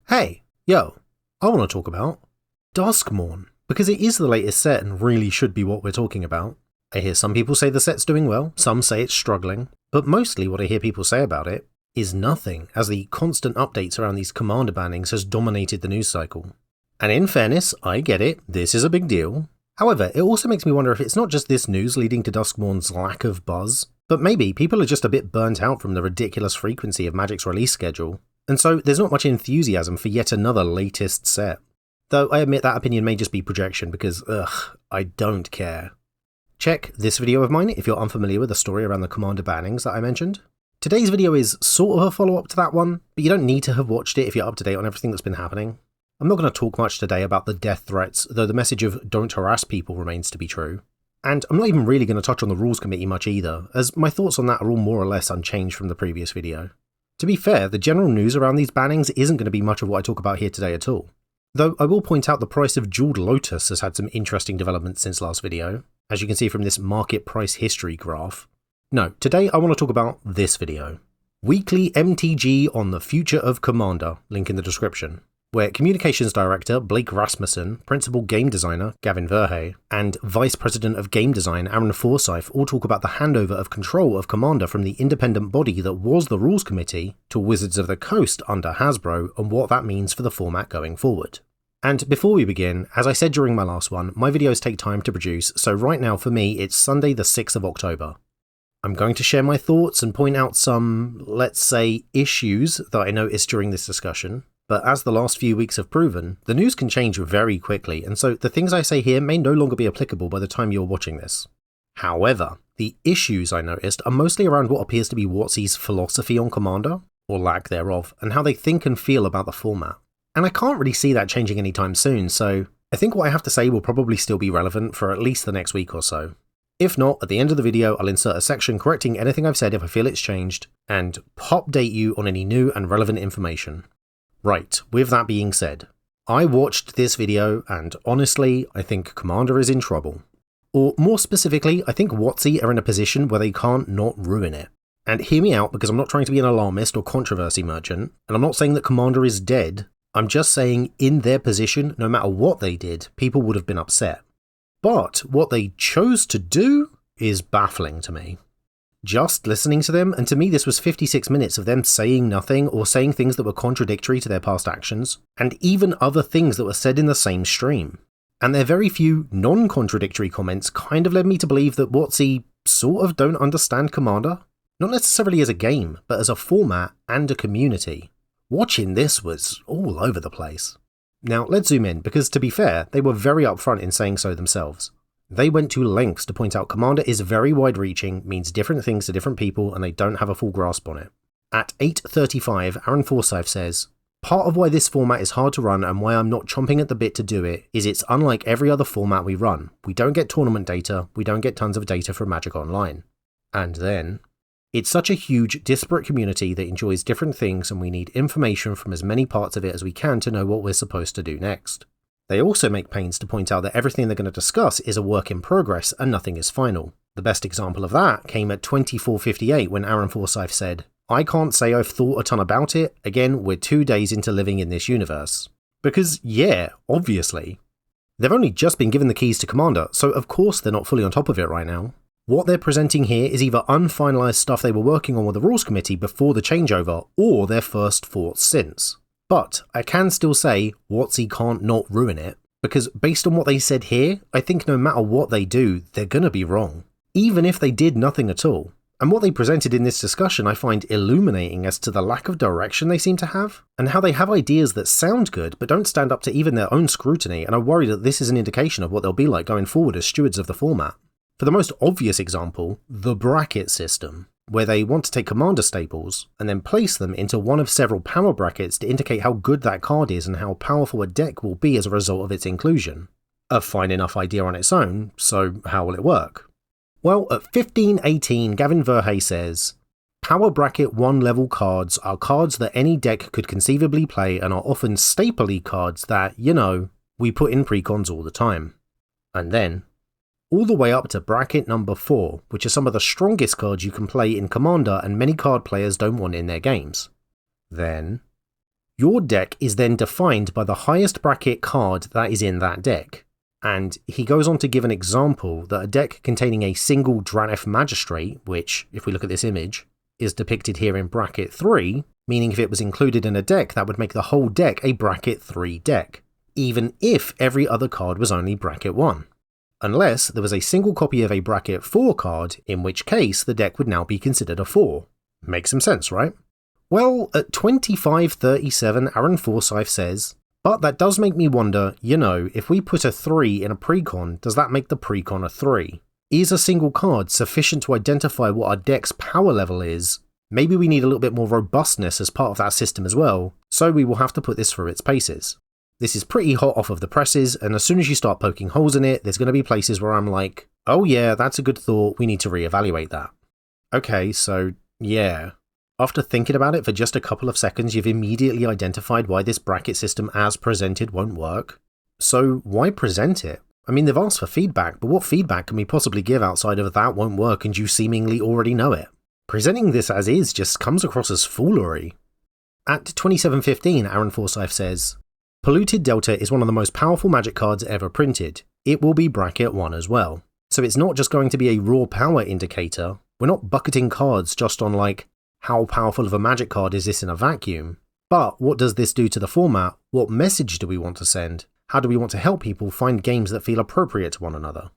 Hey, yo, I want to talk about Duskmourn, because it is the latest set and really should be what we're talking about. I hear some people say the set's doing well, some say it's struggling, but mostly what I hear people say about it is nothing, as the constant updates around these commander bannings has dominated the news cycle. And in fairness, I get it, this is a big deal. However, it also makes me wonder if it's not just this news leading to Duskmourn's lack of buzz, but maybe people are just a bit burnt out from the ridiculous frequency of Magic's release schedule, and so there's not much enthusiasm for yet another latest set. Though I admit that opinion may just be projection because, I don't care. Check this video of mine if you're unfamiliar with the story around the commander bannings that I mentioned. Today's video is sort of a follow-up to that one, but you don't need to have watched it if you're up to date on everything that's been happening. I'm not going to talk much today about the death threats, though the message of don't harass people remains to be true. And I'm not even really going to touch on the rules committee much either, as my thoughts on that are all more or less unchanged from the previous video. To be fair, the general news around these bannings isn't going to be much of what I talk about here today at all. Though I will point out the price of Jeweled Lotus has had some interesting developments since last video, as you can see from this market price history graph. No, today I want to talk about this video. WeeklyMTG on the future of Commander, link in the description, where Communications Director Blake Rasmussen, Principal Game Designer Gavin Verhey, and Vice President of Game Design Aaron Forsyth all talk about the handover of control of Commander from the independent body that was the Rules Committee to Wizards of the Coast under Hasbro and what that means for the format going forward. And before we begin, as I said during my last one, my videos take time to produce, so right now for me it's Sunday the 6th of October. I'm going to share my thoughts and point out some, let's say, issues that I noticed during this discussion. But as the last few weeks have proven, the news can change very quickly, and so the things I say here may no longer be applicable by the time you're watching this. However, the issues I noticed are mostly around what appears to be WotC's philosophy on Commander, or lack thereof, and how they think and feel about the format. And I can't really see that changing anytime soon, so I think what I have to say will probably still be relevant for at least the next week or so. If not, at the end of the video I'll insert a section correcting anything I've said if I feel it's changed, and Pupdate you on any new and relevant information. Right, with that being said, I watched this video and honestly, I think Commander is in trouble. Or more specifically, I think WotC are in a position where they can't not ruin it. And hear me out because I'm not trying to be an alarmist or controversy merchant, and I'm not saying that Commander is dead, I'm just saying in their position, no matter what they did, people would have been upset. But what they chose to do is baffling to me. Just listening to them, and to me this was 56 minutes of them saying nothing or saying things that were contradictory to their past actions, and even other things that were said in the same stream. And their very few non-contradictory comments kind of led me to believe that WotC sort of don't understand Commander, not necessarily as a game, but as a format and a community. Watching this was all over the place. Now let's zoom in, because to be fair, they were very upfront in saying so themselves. They went to lengths to point out Commander is very wide-reaching, means different things to different people, and they don't have a full grasp on it. At 8:35, Aaron Forsyth says, "Part of why this format is hard to run and why I'm not chomping at the bit to do it is it's unlike every other format we run. We don't get tournament data, we don't get tons of data from Magic Online." And then, "It's such a huge, disparate community that enjoys different things and we need information from as many parts of it as we can to know what we're supposed to do next." They also make pains to point out that everything they're going to discuss is a work in progress and nothing is final. The best example of that came at 24:58 when Aaron Forsyth said, "I can't say I've thought a ton about it, again we're 2 days into living in this universe." Because yeah, obviously. They've only just been given the keys to Commander, so of course they're not fully on top of it right now. What they're presenting here is either unfinalised stuff they were working on with the Rules Committee before the changeover, or their first thoughts since. But I can still say WotC can't not ruin it, because based on what they said here, I think no matter what they do, they're gonna be wrong. Even if they did nothing at all. And what they presented in this discussion I find illuminating as to the lack of direction they seem to have, and how they have ideas that sound good but don't stand up to even their own scrutiny, and I worry that this is an indication of what they'll be like going forward as stewards of the format. For the most obvious example, the bracket system, where they want to take Commander staples and then place them into one of several power brackets to indicate how good that card is and how powerful a deck will be as a result of its inclusion. A fine enough idea on its own, so how will it work? Well, at 15:18, Gavin Verhey says, "Power bracket 1 level cards are cards that any deck could conceivably play and are often staple-y cards that, we put in precons all the time." And then, all the way up to bracket number 4, which are some of the strongest cards you can play in Commander and many card players don't want in their games. Then, Your deck is then defined by the highest bracket card that is in that deck. And he goes on to give an example that a deck containing a single Draneth Magistrate, which, if we look at this image, is depicted here in bracket 3, meaning if it was included in a deck that would make the whole deck a bracket 3 deck, even if every other card was only bracket 1. Unless there was a single copy of a bracket 4 card, in which case the deck would now be considered a 4. Makes some sense, right? Well, at 2537, Aaron Forsyth says, but that does make me wonder, if we put a 3 in a precon, does that make the precon a 3? Is a single card sufficient to identify what our deck's power level is? Maybe we need a little bit more robustness as part of that system as well, so we will have to put this through its paces. This is pretty hot off of the presses, and as soon as you start poking holes in it, there's going to be places where I'm like, oh yeah, that's a good thought, we need to reevaluate that. Okay, so yeah. After thinking about it for just a couple of seconds, you've immediately identified why this bracket system as presented won't work. So why present it? I mean, they've asked for feedback, but what feedback can we possibly give outside of that won't work and you seemingly already know it? Presenting this as is just comes across as foolery. At 2715, Aaron Forsyth says, Polluted Delta is one of the most powerful Magic cards ever printed. It will be bracket 1 as well. So it's not just going to be a raw power indicator. We're not bucketing cards just on like, how powerful of a Magic card is this in a vacuum? But what does this do to the format? What message do we want to send? How do we want to help people find games that feel appropriate to one another?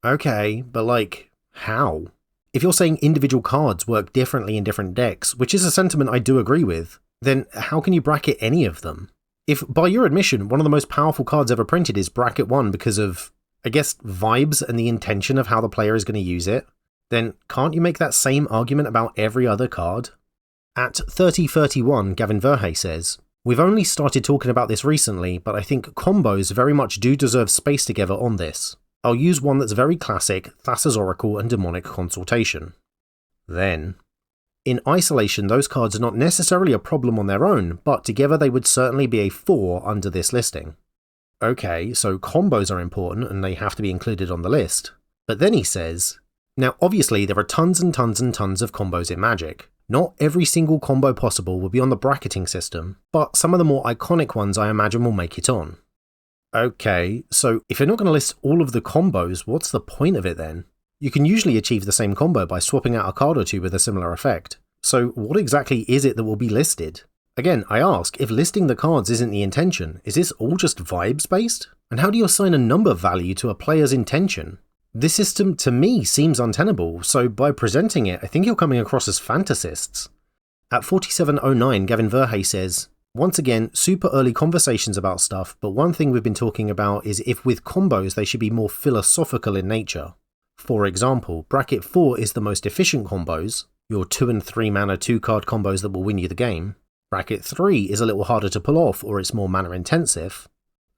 Okay, but like, how? If you're saying individual cards work differently in different decks, which is a sentiment I do agree with, then how can you bracket any of them? If, by your admission, one of the most powerful cards ever printed is bracket 1 because of, I guess, vibes and the intention of how the player is going to use it, then can't you make that same argument about every other card? At 3031, Gavin Verhey says, We've only started talking about this recently, but I think combos very much do deserve space together on this. I'll use one that's very classic, Thassa's Oracle and Demonic Consultation. Then, in isolation, those cards are not necessarily a problem on their own, but together they would certainly be a 4 under this listing. Okay, so combos are important and they have to be included on the list. But then he says, now obviously there are tons and tons and tons of combos in Magic. Not every single combo possible will be on the bracketing system, but some of the more iconic ones I imagine will make it on. Okay, so if you're not going to list all of the combos, what's the point of it then? You can usually achieve the same combo by swapping out a card or two with a similar effect. So what exactly is it that will be listed? Again, I ask, if listing the cards isn't the intention, is this all just vibes based? And how do you assign a number value to a player's intention? This system to me seems untenable, so by presenting it, I think you're coming across as fantasists. At 4709, Gavin Verhey says, once again, super early conversations about stuff, but one thing we've been talking about is if with combos they should be more philosophical in nature. For example, bracket 4 is the most efficient combos, your 2 and 3 mana 2 card combos that will win you the game. Bracket 3 is a little harder to pull off or it's more mana intensive.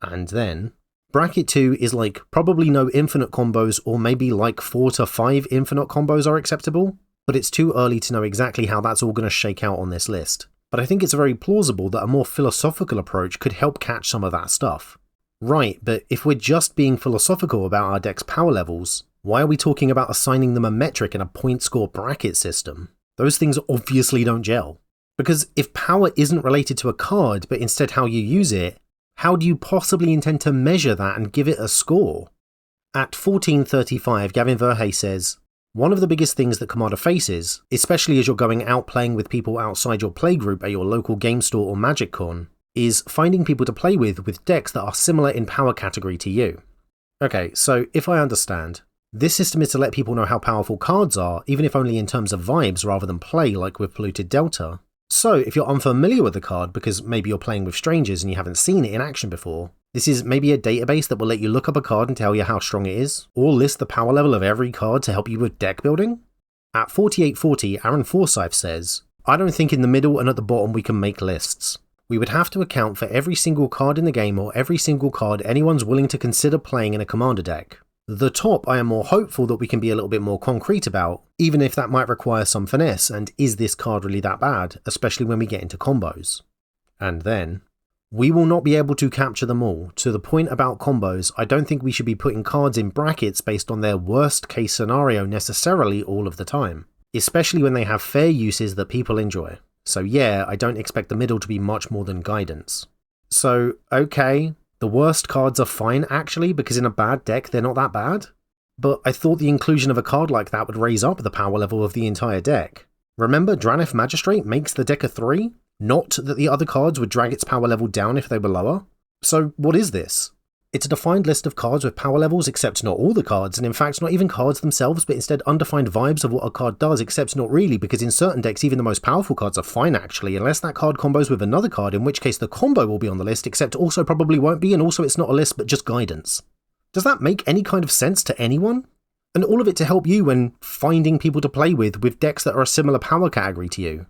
And then, bracket 2 is like probably no infinite combos or maybe like 4 to 5 infinite combos are acceptable, but it's too early to know exactly how that's all going to shake out on this list. But I think it's very plausible that a more philosophical approach could help catch some of that stuff. Right, but if we're just being philosophical about our deck's power levels, why are we talking about assigning them a metric in a point score bracket system? Those things obviously don't gel. Because if power isn't related to a card but instead how you use it, how do you possibly intend to measure that and give it a score? At 1435, Gavin Verhey says, one of the biggest things that Commander faces, especially as you're going out playing with people outside your playgroup at your local game store or Magic Con, is finding people to play with decks that are similar in power category to you. Okay, so if I understand, this system is to let people know how powerful cards are, even if only in terms of vibes rather than play like with Polluted Delta. So if you're unfamiliar with the card because maybe you're playing with strangers and you haven't seen it in action before, this is maybe a database that will let you look up a card and tell you how strong it is, or list the power level of every card to help you with deck building? At 4840, Aaron Forsyth says, I don't think in the middle and at the bottom we can make lists. We would have to account for every single card in the game or every single card anyone's willing to consider playing in a commander deck. The top I am more hopeful that we can be a little bit more concrete about, even if that might require some finesse and is this card really that bad, especially when we get into combos. And then, we will not be able to capture them all. To the point about combos, I don't think we should be putting cards in brackets based on their worst case scenario necessarily all of the time, especially when they have fair uses that people enjoy. So yeah, I don't expect the middle to be much more than guidance. So, okay, the worst cards are fine actually, because in a bad deck they're not that bad. But I thought the inclusion of a card like that would raise up the power level of the entire deck. Remember, Draneth Magistrate makes the deck a 3? Not that the other cards would drag its power level down if they were lower. So what is this? It's a defined list of cards with power levels, except not all the cards, and in fact not even cards themselves, but instead undefined vibes of what a card does, except not really, because in certain decks even the most powerful cards are fine actually, unless that card combos with another card, in which case the combo will be on the list, except also probably won't be, and also it's not a list but just guidance. Does that make any kind of sense to anyone? And all of it to help you when finding people to play with decks that are a similar power category to you.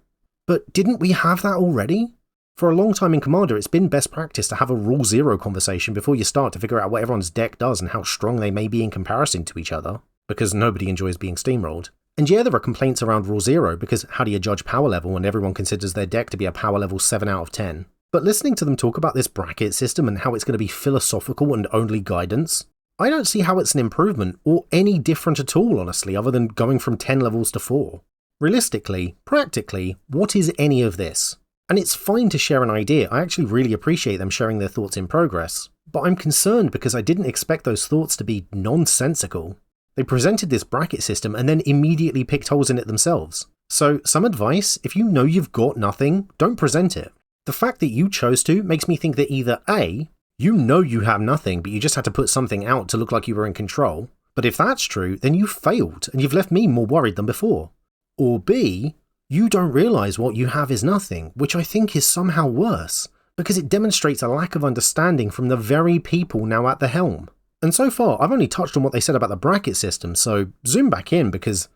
But didn't we have that already? For a long time in Commander, it's been best practice to have a Rule 0 conversation before you start to figure out what everyone's deck does and how strong they may be in comparison to each other, because nobody enjoys being steamrolled. And yeah, there are complaints around Rule 0, because how do you judge power level when everyone considers their deck to be a power level 7 out of 10? But listening to them talk about this bracket system and how it's going to be philosophical and only guidance, I don't see how it's an improvement, or any different at all honestly, other than going from 10 levels to 4. Realistically, practically, what is any of this? And it's fine to share an idea, I actually really appreciate them sharing their thoughts in progress, but I'm concerned because I didn't expect those thoughts to be nonsensical. They presented this bracket system and then immediately picked holes in it themselves. So some advice, if you know you've got nothing, don't present it. The fact that you chose to makes me think that either A, you know you have nothing but you just had to put something out to look like you were in control, but if that's true then you failed and you've left me more worried than before. Or B, you don't realise what you have is nothing, which I think is somehow worse, because it demonstrates a lack of understanding from the very people now at the helm. And so far, I've only touched on what they said about the bracket system, so zoom back in because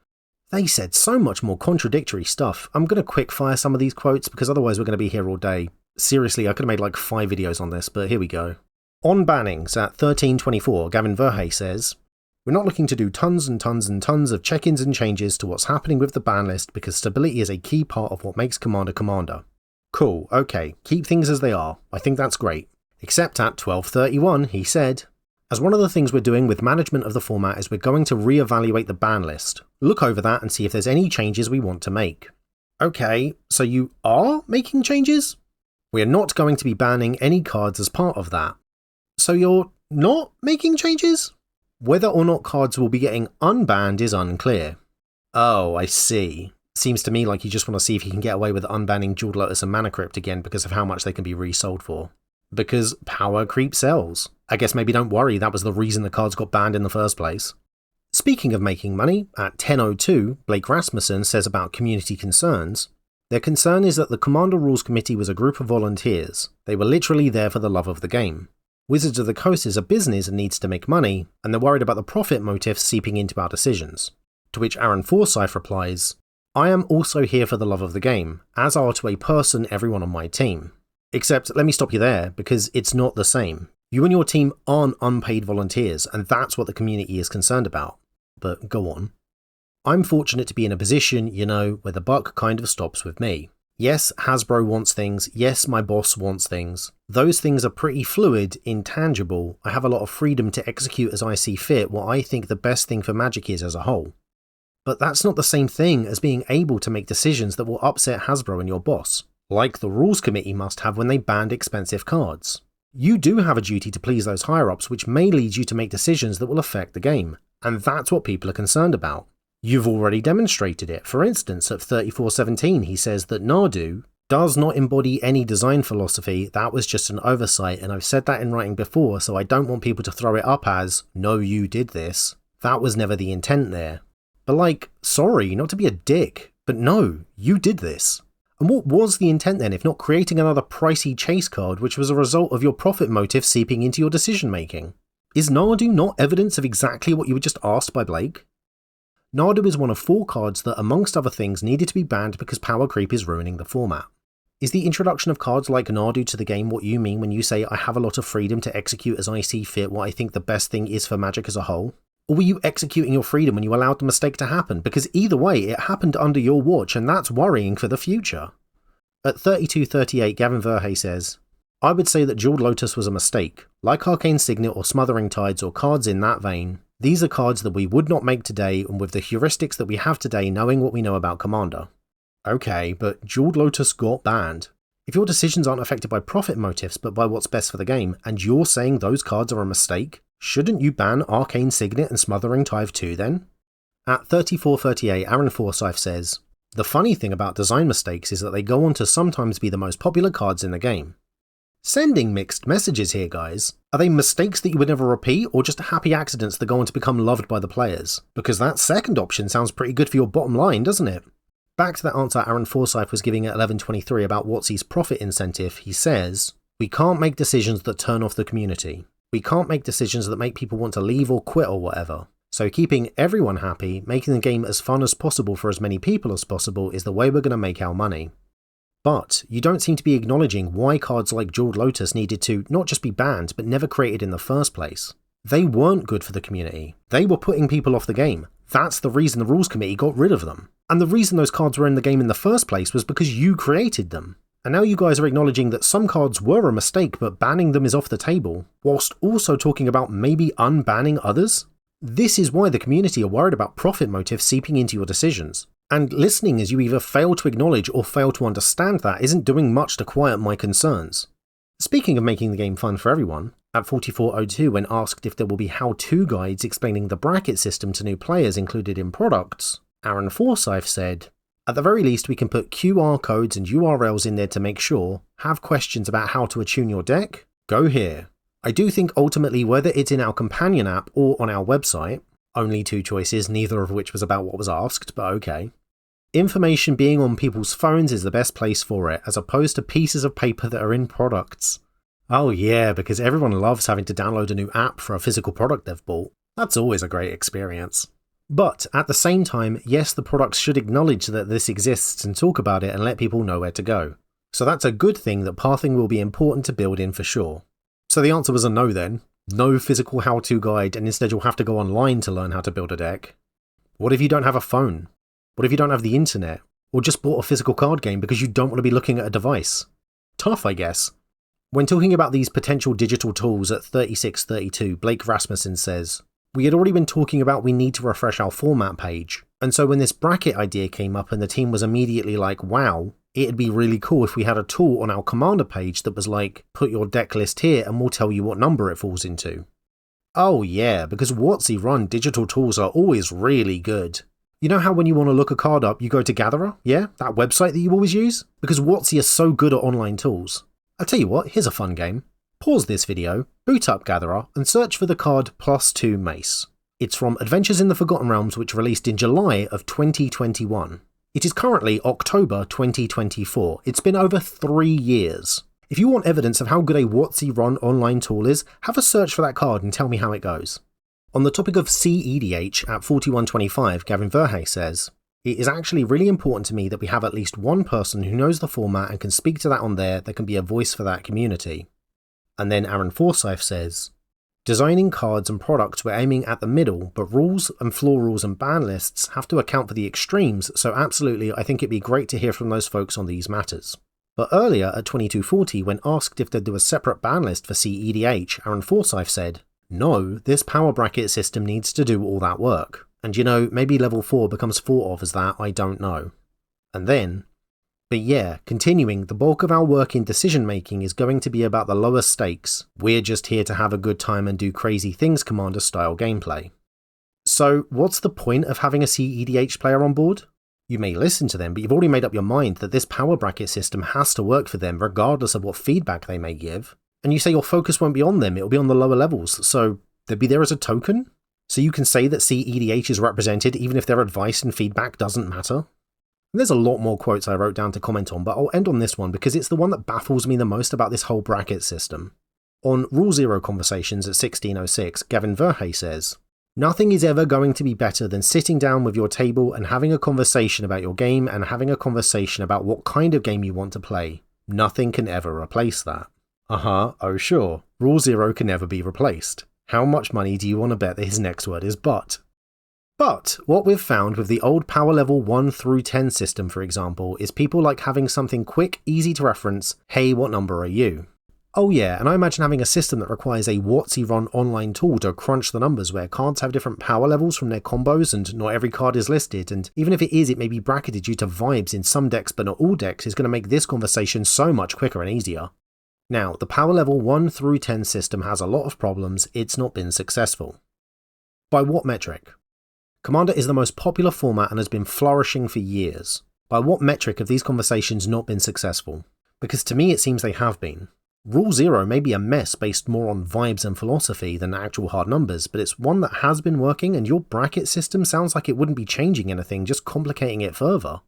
they said so much more contradictory stuff. I'm going to quick fire some of these quotes because otherwise we're going to be here all day. Seriously, I could have made like 5 videos on this, but here we go. On Bannings at 1324, Gavin Verhey says, "We're not looking to do tons and tons and tons of check-ins and changes to what's happening with the ban list because stability is a key part of what makes Commander Commander." Cool, okay, keep things as they are. I think that's great. Except at 1231, he said, "As one of the things we're doing with management of the format is we're going to re-evaluate the ban list, look over that and see if there's any changes we want to make." Okay, so you are making changes? "We're not going to be banning any cards as part of that." So you're not making changes? Whether or not cards will be getting unbanned is unclear. Oh, I see. Seems to me like you just want to see if you can get away with unbanning Jeweled Lotus and Mana Crypt again because of how much they can be resold for. Because power creep sells. I guess maybe don't worry, that was the reason the cards got banned in the first place. Speaking of making money, at 10:02, Blake Rasmussen says about community concerns, "Their concern is that the Commander Rules Committee was a group of volunteers. They were literally there for the love of the game. Wizards of the Coast is a business and needs to make money, and they're worried about the profit motive seeping into our decisions." To which Aaron Forsyth replies, "I am also here for the love of the game, as are to a person everyone on my team. Except, let me stop you there, because it's not the same. You and your team aren't unpaid volunteers, and that's what the community is concerned about. But go on. I'm fortunate to be in a position, where the buck kind of stops with me. Yes, Hasbro wants things. Yes, my boss wants things. Those things are pretty fluid, intangible. I have a lot of freedom to execute as I see fit what I think the best thing for Magic is as a whole. But that's not the same thing as being able to make decisions that will upset Hasbro and your boss, like the Rules Committee must have when they banned expensive cards. You do have a duty to please those higher-ups, which may lead you to make decisions that will affect the game, and that's what people are concerned about. You've already demonstrated it. For instance, at 3417 he says that Nardu does not embody any design philosophy, that was just an oversight, and I've said that in writing before, so I don't want people to throw it up as, no, you did this. That was never the intent there. But sorry, not to be a dick, but no, you did this. And what was the intent then, if not creating another pricey chase card which was a result of your profit motive seeping into your decision making? Is Nardu not evidence of exactly what you were just asked by Blake? Nardu is one of 4 cards that, amongst other things, needed to be banned because power creep is ruining the format. Is the introduction of cards like Nardu to the game what you mean when you say I have a lot of freedom to execute as I see fit what I think the best thing is for Magic as a whole? Or were you executing your freedom when you allowed the mistake to happen? Because either way, it happened under your watch and that's worrying for the future. At 3238, Gavin Verhey says, "I would say that Jeweled Lotus was a mistake. Like Arcane Signet or Smothering Tides or cards in that vein, these are cards that we would not make today, and with the heuristics that we have today knowing what we know about Commander. Okay, but Jeweled Lotus got banned. If your decisions aren't affected by profit motives but by what's best for the game, and you're saying those cards are a mistake, shouldn't you ban Arcane Signet and Smothering Tithe too then? At 3438, Aaron Forsyth says, "The funny thing about design mistakes is that they go on to sometimes be the most popular cards in the game." Sending mixed messages here, guys. Are they mistakes that you would never repeat, or just happy accidents that go on to become loved by the players? Because that second option sounds pretty good for your bottom line, doesn't it? Back to that answer Aaron Forsyth was giving at 11:23 about WotC's profit incentive, he says, "We can't make decisions that turn off the community. We can't make decisions that make people want to leave or quit or whatever. So keeping everyone happy, making the game as fun as possible for as many people as possible is the way we're going to make our money." But you don't seem to be acknowledging why cards like Jeweled Lotus needed to not just be banned, but never created in the first place. They weren't good for the community. They were putting people off the game. That's the reason the Rules Committee got rid of them. And the reason those cards were in the game in the first place was because you created them. And now you guys are acknowledging that some cards were a mistake, but banning them is off the table, whilst also talking about maybe unbanning others? This is why the community are worried about profit motive seeping into your decisions. And listening as you either fail to acknowledge or fail to understand that isn't doing much to quiet my concerns. Speaking of making the game fun for everyone, at 4402 when asked if there will be how-to guides explaining the bracket system to new players included in products, Aaron Forsyth said, "At the very least we can put QR codes and URLs in there to make sure. Have questions about how to attune your deck? Go here." I do think ultimately whether it's in our companion app or on our website, only two choices, neither of which was about what was asked, but okay. Information being on people's phones is the best place for it, as opposed to pieces of paper that are in products. Oh yeah, because everyone loves having to download a new app for a physical product they've bought. That's always a great experience. But at the same time, yes, the products should acknowledge that this exists and talk about it and let people know where to go. So that's a good thing that pathing will be important to build in for sure. So the answer was a no then. No physical how-to guide, and instead you'll have to go online to learn how to build a deck. What if you don't have a phone? What if you don't have the internet? Or just bought a physical card game because you don't want to be looking at a device? Tough, I guess. When talking about these potential digital tools at 3632, Blake Rasmussen says, "We had already been talking about we need to refresh our format page, and so when this bracket idea came up and the team was immediately like, wow, it'd be really cool if we had a tool on our commander page that was like, put your deck list here and we'll tell you what number it falls into." Oh yeah, because WotC run digital tools are always really good. You know how when you want to look a card up, you go to Gatherer? Yeah, that website that you always use? Because WotC is so good at online tools. I'll tell you what, here's a fun game. Pause this video, boot up Gatherer, and search for the card +2 Mace. It's from Adventures in the Forgotten Realms, which released in July of 2021. It is currently October 2024. It's been over 3 years. If you want evidence of how good a WotC run online tool is, have a search for that card and tell me how it goes. On the topic of CEDH at 4125, Gavin Verhey says, "It is actually really important to me that we have at least one person who knows the format and can speak to that on there that can be a voice for that community." And then Aaron Forsyth says, "Designing cards and products we're aiming at the middle, but rules and floor rules and ban lists have to account for the extremes, so absolutely I think it'd be great to hear from those folks on these matters." But earlier at 2240, when asked if they'd do a separate ban list for CEDH, Aaron Forsyth said, "No, this power bracket system needs to do all that work. And you know, maybe level 4 becomes thought of as that, I don't know." And then, "But yeah, continuing, the bulk of our work in decision making is going to be about the lower stakes. We're just here to have a good time and do crazy things Commander style gameplay." So what's the point of having a CEDH player on board? You may listen to them, but you've already made up your mind that this power bracket system has to work for them regardless of what feedback they may give. And you say your focus won't be on them, it'll be on the lower levels, so they'll be there as a token? So you can say that CEDH is represented even if their advice and feedback doesn't matter? And there's a lot more quotes I wrote down to comment on, but I'll end on this one because it's the one that baffles me the most about this whole bracket system. On Rule Zero Conversations at 1606, Gavin Verhey says, "Nothing is ever going to be better than sitting down with your table and having a conversation about your game and having a conversation about what kind of game you want to play. Nothing can ever replace that." Oh sure, Rule Zero can never be replaced. How much money do you want to bet that his next word is but? But what we've found with the old power level 1 through 10 system, for example, is people like having something quick, easy to reference, "Hey, what number are you?" Oh yeah, and I imagine having a system that requires a WotC run online tool to crunch the numbers where cards have different power levels from their combos and not every card is listed, and even if it is, it may be bracketed due to vibes in some decks but not all decks, is going to make this conversation so much quicker and easier. Now, the power level 1 through 10 system has a lot of problems, it's not been successful. By what metric? Commander is the most popular format and has been flourishing for years. By what metric have these conversations not been successful? Because to me it seems they have been. Rule 0 may be a mess based more on vibes and philosophy than actual hard numbers, but it's one that has been working and your bracket system sounds like it wouldn't be changing anything, just complicating it further.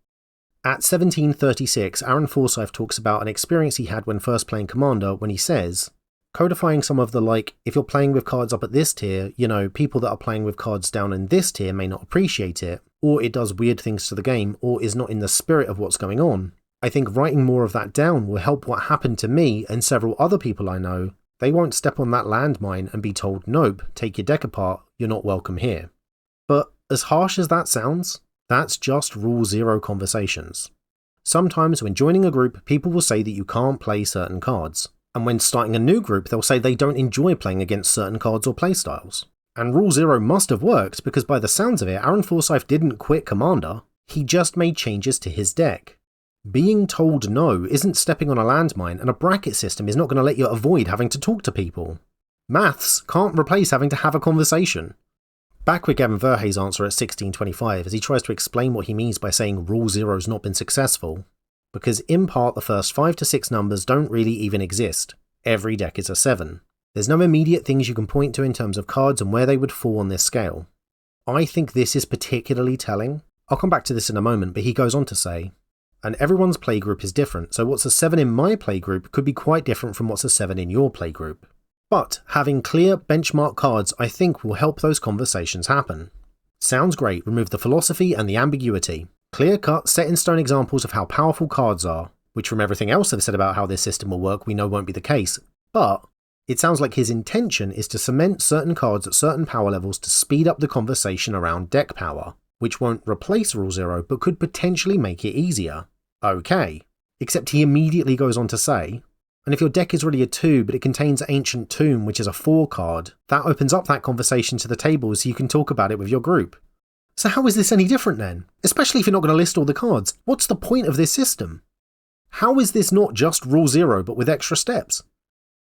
At 1736, Aaron Forsyth talks about an experience he had when first playing Commander when he says, codifying some of the if you're playing with cards up at this tier, people that are playing with cards down in this tier may not appreciate it, or it does weird things to the game, or is not in the spirit of what's going on. I think writing more of that down will help what happened to me and several other people I know. They won't step on that landmine and be told, nope, take your deck apart, you're not welcome here. But as harsh as that sounds, that's just Rule 0 conversations. Sometimes when joining a group, people will say that you can't play certain cards. And when starting a new group, they'll say they don't enjoy playing against certain cards or playstyles. And Rule 0 must have worked because by the sounds of it, Aaron Forsyth didn't quit Commander, he just made changes to his deck. Being told no isn't stepping on a landmine, and a bracket system is not going to let you avoid having to talk to people. Maths can't replace having to have a conversation. Back with Gavin Verhey's answer at 1625 as he tries to explain what he means by saying Rule 0's not been successful. Because in part the first 5 to 6 numbers don't really even exist. Every deck is a 7. There's no immediate things you can point to in terms of cards and where they would fall on this scale. I think this is particularly telling. I'll come back to this in a moment, but he goes on to say, and everyone's playgroup is different, so what's a 7 in my playgroup could be quite different from what's a 7 in your playgroup. But having clear benchmark cards I think will help those conversations happen. Sounds great, remove the philosophy and the ambiguity. Clear-cut, set-in-stone examples of how powerful cards are, which from everything else I've said about how this system will work we know won't be the case, but it sounds like his intention is to cement certain cards at certain power levels to speed up the conversation around deck power, which won't replace Rule 0 but could potentially make it easier. Okay, except he immediately goes on to say, and if your deck is really a 2 but it contains Ancient Tomb, which is a 4 card, that opens up that conversation to the table so you can talk about it with your group. So how is this any different then? Especially if you're not going to list all the cards, what's the point of this system? How is this not just Rule 0 but with extra steps?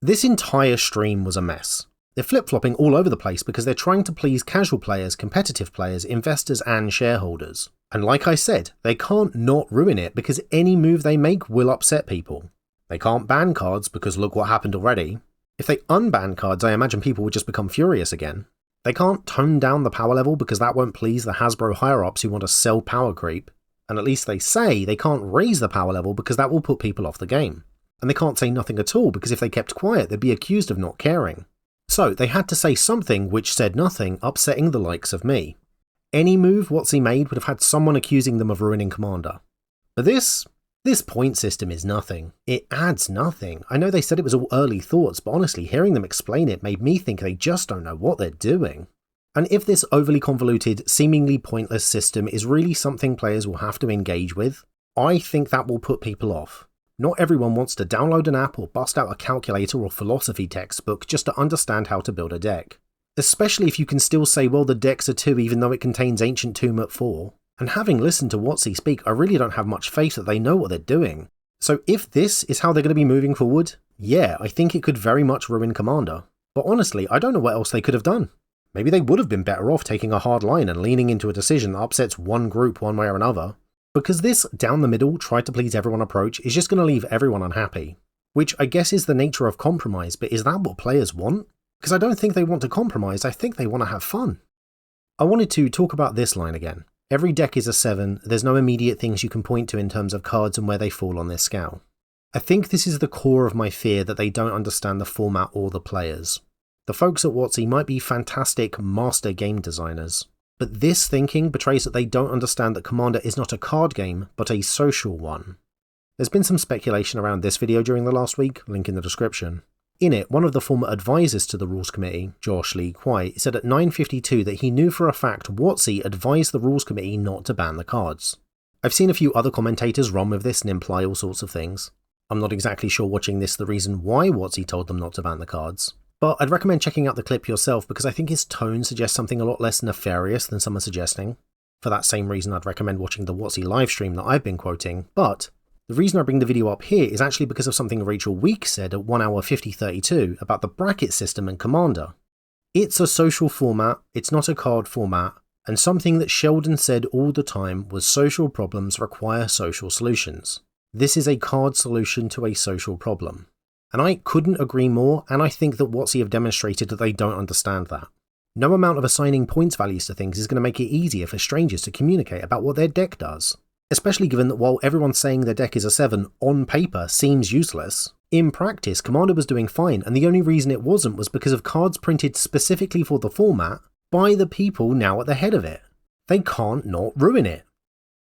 This entire stream was a mess. They're flip-flopping all over the place because they're trying to please casual players, competitive players, investors and shareholders. And like I said, they can't not ruin it because any move they make will upset people. They can't ban cards because look what happened already. If they unban cards, I imagine people would just become furious again. They can't tone down the power level because that won't please the Hasbro higher-ups who want to sell power creep. And at least they say they can't raise the power level because that will put people off the game. And they can't say nothing at all because if they kept quiet they'd be accused of not caring. So they had to say something which said nothing, upsetting the likes of me. Any move WotC made would have had someone accusing them of ruining Commander. But this point system is nothing. It adds nothing. I know they said it was all early thoughts, but honestly, hearing them explain it made me think they just don't know what they're doing. And if this overly convoluted, seemingly pointless system is really something players will have to engage with, I think that will put people off. Not everyone wants to download an app or bust out a calculator or philosophy textbook just to understand how to build a deck. Especially if you can still say, well, the deck's a 2 even though it contains Ancient Tomb at 4. And having listened to WotC speak, I really don't have much faith that they know what they're doing. So if this is how they're going to be moving forward, yeah, I think it could very much ruin Commander. But honestly, I don't know what else they could have done. Maybe they would have been better off taking a hard line and leaning into a decision that upsets one group one way or another. Because this down the middle, try to please everyone approach is just going to leave everyone unhappy. Which I guess is the nature of compromise, but is that what players want? Because I don't think they want to compromise, I think they want to have fun. I wanted to talk about this line again. Every deck is a 7, there's no immediate things you can point to in terms of cards and where they fall on this scale. I think this is the core of my fear that they don't understand the format or the players. The folks at WotC might be fantastic master game designers, but this thinking betrays that they don't understand that Commander is not a card game, but a social one. There's been some speculation around this video during the last week, link in the description. In it, one of the former advisors to the Rules Committee, Josh Lee Kwai, said at 9:52 that he knew for a fact WotC advised the Rules Committee not to ban the cards. I've seen a few other commentators run with this and imply all sorts of things. I'm not exactly sure watching this the reason why WotC told them not to ban the cards, but I'd recommend checking out the clip yourself because I think his tone suggests something a lot less nefarious than some are suggesting. For that same reason, I'd recommend watching the WotC livestream that I've been quoting, but the reason I bring the video up here is actually because of something Rachel Week said at 1 hour 50:32 about the bracket system and Commander. It's a social format, it's not a card format, and something that Sheldon said all the time was social problems require social solutions. This is a card solution to a social problem. And I couldn't agree more, and I think that WotC have demonstrated that they don't understand that. No amount of assigning points values to things is going to make it easier for strangers to communicate about what their deck does. Especially given that while everyone's saying their deck is a 7 on paper seems useless, in practice Commander was doing fine, and the only reason it wasn't was because of cards printed specifically for the format by the people now at the head of it. They can't not ruin it.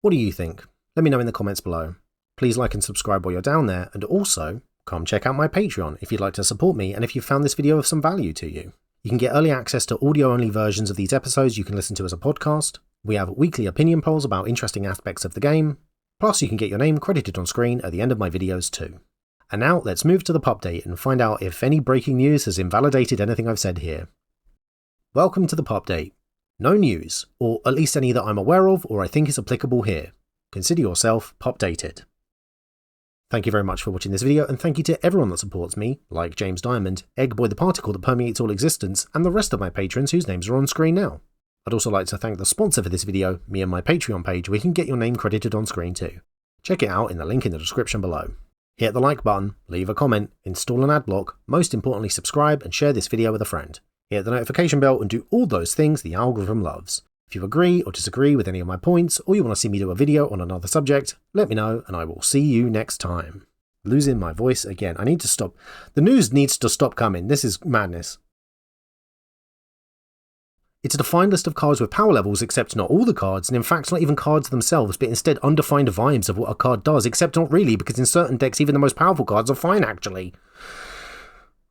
What do you think? Let me know in the comments below. Please like and subscribe while you're down there, and also come check out my Patreon if you'd like to support me and if you found this video of some value to you. You can get early access to audio-only versions of these episodes you can listen to as a podcast. We have weekly opinion polls about interesting aspects of the game. Plus, you can get your name credited on screen at the end of my videos too. And now, let's move to the Pupdate and find out if any breaking news has invalidated anything I've said here. Welcome to the Pupdate. No news, or at least any that I'm aware of or I think is applicable here. Consider yourself Pupdated. Thank you very much for watching this video, and thank you to everyone that supports me, like James Diamond, Eggboy the Particle that permeates all existence, and the rest of my patrons whose names are on screen now. I'd also like to thank the sponsor for this video, me and my Patreon page, where you can get your name credited on screen too. Check it out in the link in the description below. Hit the like button, leave a comment, install an adblock, most importantly subscribe and share this video with a friend. Hit the notification bell and do all those things the algorithm loves. If you agree or disagree with any of my points, or you want to see me do a video on another subject, let me know and I will see you next time. Losing my voice again. I need to stop. The news needs to stop coming. This is madness. It's a defined list of cards with power levels, except not all the cards, and in fact not even cards themselves, but instead undefined vibes of what a card does, except not really, because in certain decks even the most powerful cards are fine actually.